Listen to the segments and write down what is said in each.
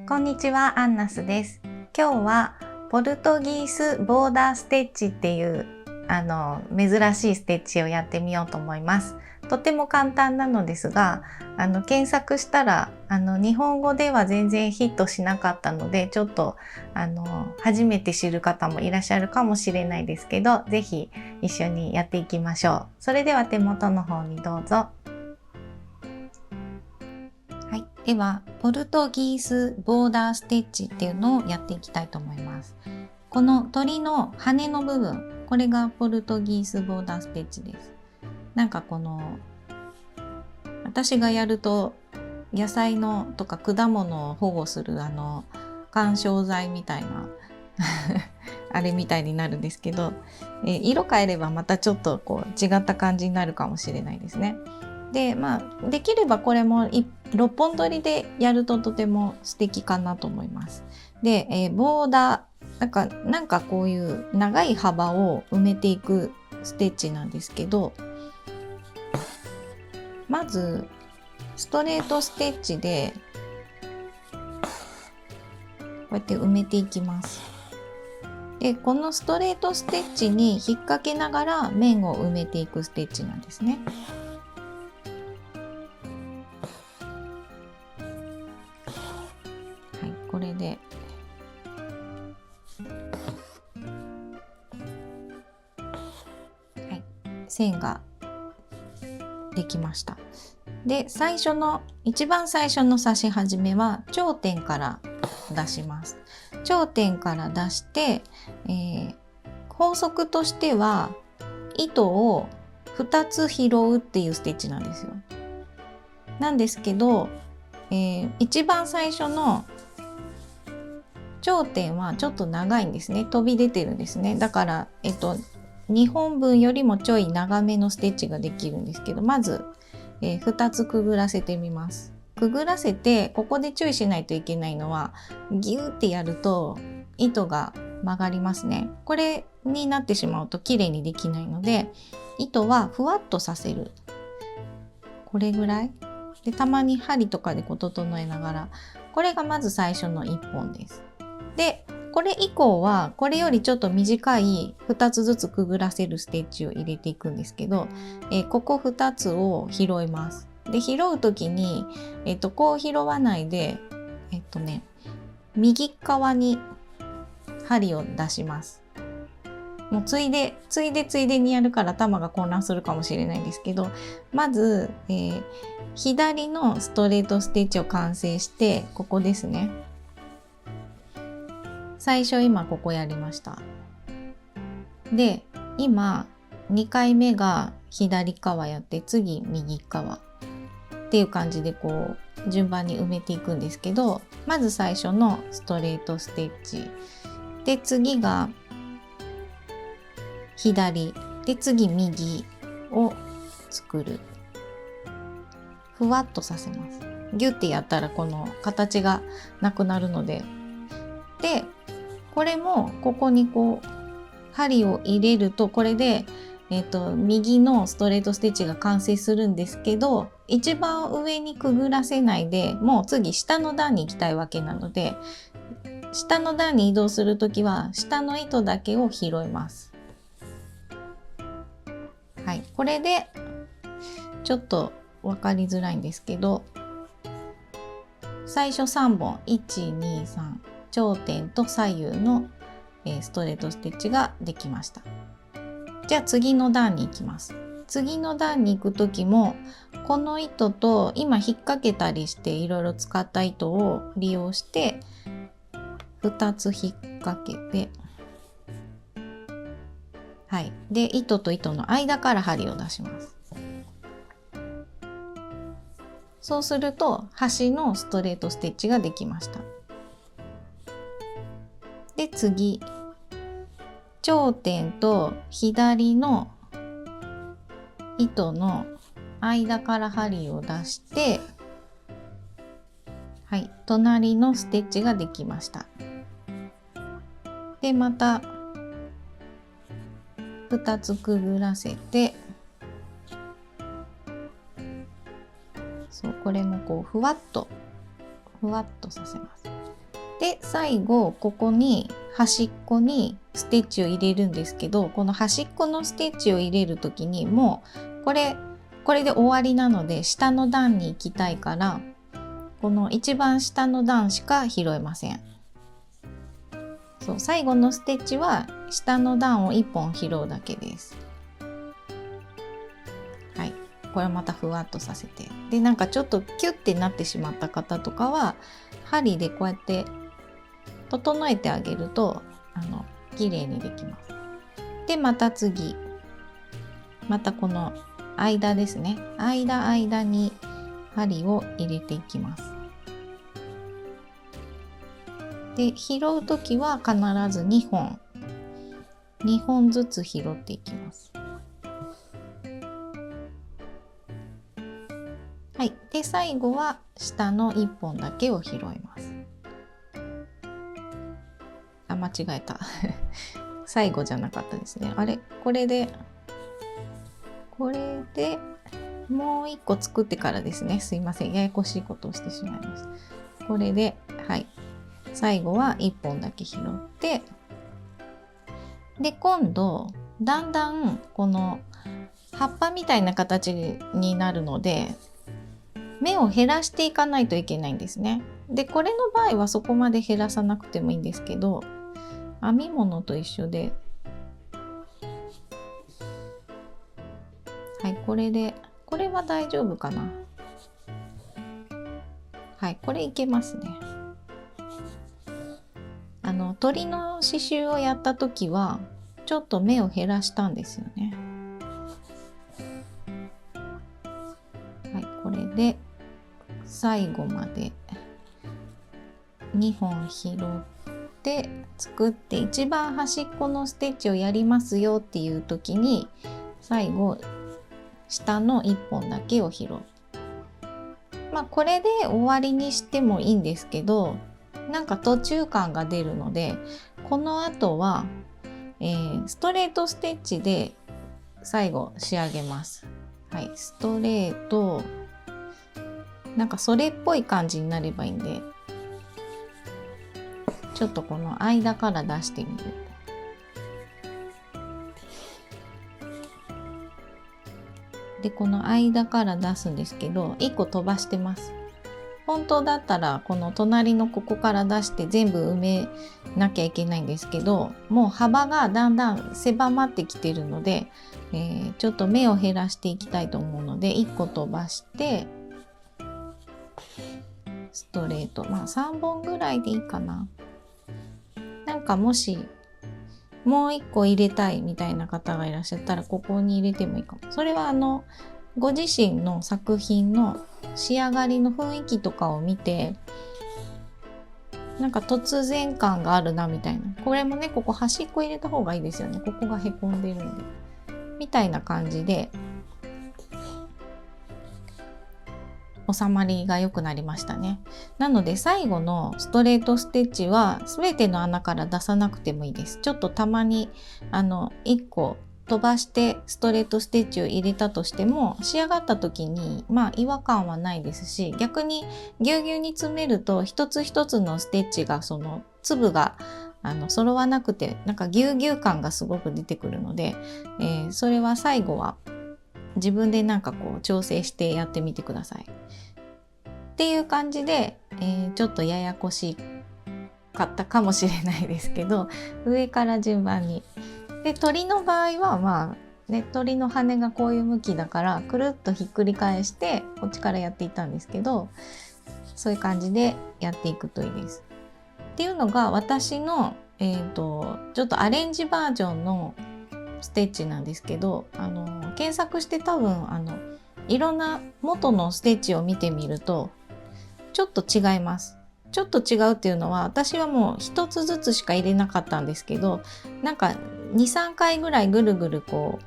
こんにちは、アンナスです。今日はポルトギースボーダーステッチっていう珍しいステッチをやってみようと思います。とても簡単なのですが、検索したら日本語では全然ヒットしなかったので、ちょっと初めて知る方もいらっしゃるかもしれないですけど、ぜひ一緒にやっていきましょう。それでは手元の方にどうぞ。はい、ではポルトギースボーダーステッチっていうのをやっていきたいと思います。この鳥の羽の部分、これがポルトギースボーダーステッチです。なんか私がやると野菜のとか果物を保護する緩衝材みたいなあれみたいになるんですけど、色変えればまたちょっと違った感じになるかもしれないですね。で、できればこれも6本取りでやるととても素敵かなと思います。で、ボーダーなんかこういう長い幅を埋めていくステッチなんですけど、まずストレートステッチでこうやって埋めていきます。で、このストレートステッチに引っ掛けながら面を埋めていくステッチなんですね。はい、これで線ができました。で、一番最初の刺し始めは頂点から出します。頂点から出して、法則としては糸を2つ拾うっていうステッチなんですよ。なんですけど、一番最初の頂点はちょっと長いんですね。飛び出てるんですね。だから、2本分よりもちょい長めのステッチができるんですけど、まず、2つくぐらせてみます。くぐらせて、ここで注意しないといけないのは、ギューってやると糸が曲がりますね。これになってしまうと綺麗にできないので、糸はふわっとさせる。これぐらいで、たまに針とかで整えながら、これがまず最初の1本です。で、これ以降はこれよりちょっと短い2つずつくぐらせるステッチを入れていくんですけど、ここ2つを拾います。で、拾う時に、こう拾わないで、右側に針を出します。もうついでにやるから頭が混乱するかもしれないんですけど、まず、左のストレートステッチを完成して、ここですね。最初今ここやりました。で、今2回目が左側やって、次右側っていう感じで順番に埋めていくんですけど、まず最初のストレートステッチで、次が左で、次右を作る。ふわっとさせます。ギュッてやったらこの形がなくなるので。で、これもここに針を入れると、これで、右のストレートステッチが完成するんですけど、一番上にくぐらせないで、もう次下の段に行きたいわけなので、下の段に移動するときは下の糸だけを拾います。はい、これでちょっと分かりづらいんですけど、最初3本1、2、3頂点と左右のストレートステッチができました。じゃあ次の段に行きます。次の段に行く時も、この糸と今引っ掛けたりしていろいろ使った糸を利用して2つ引っ掛けて、はい、で糸と糸の間から針を出します。そうすると端のストレートステッチができました。で、次頂点と左の糸の間から針を出して、はい、隣のステッチができました。で、また2つくぐらせて、これもふわっとさせます。で最後ここに端っこにステッチを入れるんですけど、この端っこのステッチを入れる時にもうこれで終わりなので、下の段に行きたいから、この一番下の段しか拾えません。そう、最後のステッチは下の段を1本拾うだけです。はい、これまたふわっとさせて、でなんかちょっとキュッてなってしまった方とかは針でこうやって整えてあげると綺麗にできます。でまた次、またこの間ですね、間に針を入れていきます。で拾う時は必ず2本ずつ拾っていきます。はい、で最後は下の1本だけを拾います。あ、間違えた最後じゃなかったですね。あれ、これでもう1個作ってからですね。すいません、ややこしいことをしてしまいました。これで、はい、最後は1本だけ拾って、で今度だんだんこの葉っぱみたいな形になるので、目を減らしていかないといけないんですね。でこれの場合はそこまで減らさなくてもいいんですけど、編み物と一緒で、はい、これは大丈夫かな。はい、これいけますね。鳥の刺繍をやった時はちょっと目を減らしたんですよね。はい、これで最後まで2本拾って作って、一番端っこのステッチをやりますよっていう時に最後下の1本だけを拾う。まあこれで終わりにしてもいいんですけど、なんか途中感が出るので、この後は、ストレートステッチで最後仕上げます。はい、ストレート、なんかそれっぽい感じになればいいんで、ちょっとこの間から出してみる。でこの間から出すんですけど、1個飛ばしてます。本当だったらこの隣のここから出して全部埋めなきゃいけないんですけど、もう幅がだんだん狭まってきてるので、ちょっと目を減らしていきたいと思うので1個飛ばしてストレート、まあ3本ぐらいでいいかな。なんかもしもう1個入れたいみたいな方がいらっしゃったらここに入れてもいいかも。それはご自身の作品の仕上がりの雰囲気とかを見て、なんか突然感があるなみたいな、これもね、ここ端っこ入れた方がいいですよね。ここがへこんでるんでみたいな感じで収まりが良くなりましたね。なので最後のストレートステッチは全ての穴から出さなくてもいいです。ちょっとたまに1個飛ばしてストレートステッチを入れたとしても、仕上がった時にまあ違和感はないですし、逆にぎゅうぎゅうに詰めると一つ一つのステッチがその粒が揃わなくて、なんかぎゅうぎゅう感がすごく出てくるので、それは最後は自分でなんかこう調整してやってみてください。っていう感じで、ちょっとややこしかったかもしれないですけど、上から順番に。で鳥の場合はまあね、鳥の羽がこういう向きだからくるっとひっくり返してこっちからやっていったんですけど、そういう感じでやっていくといいです。っていうのが私の、ちょっとアレンジバージョンのステッチなんですけど、検索して多分いろんな元のステッチを見てみるとちょっと違います。ちょっと違うっていうのは、私はもう一つずつしか入れなかったんですけど、なんか 2,3 回ぐらいぐるぐるこ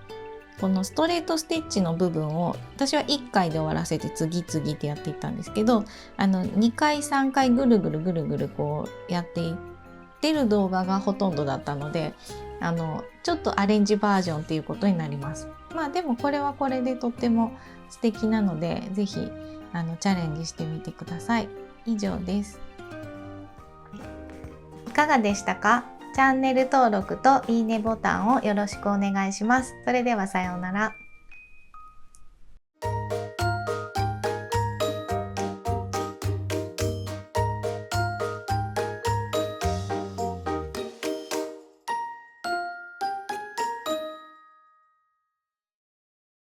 のストレートステッチの部分を私は1回で終わらせて次々ってやっていったんですけど、2回3回ぐるぐるぐるぐるこうやっていってる動画がほとんどだったので、ちょっとアレンジバージョンっていうことになります。まあでもこれはこれでとっても素敵なので、是非チャレンジしてみてください。以上です。かがでしたか？チャンネル登録といいねボタンをよろしくお願いします。それではさようなら。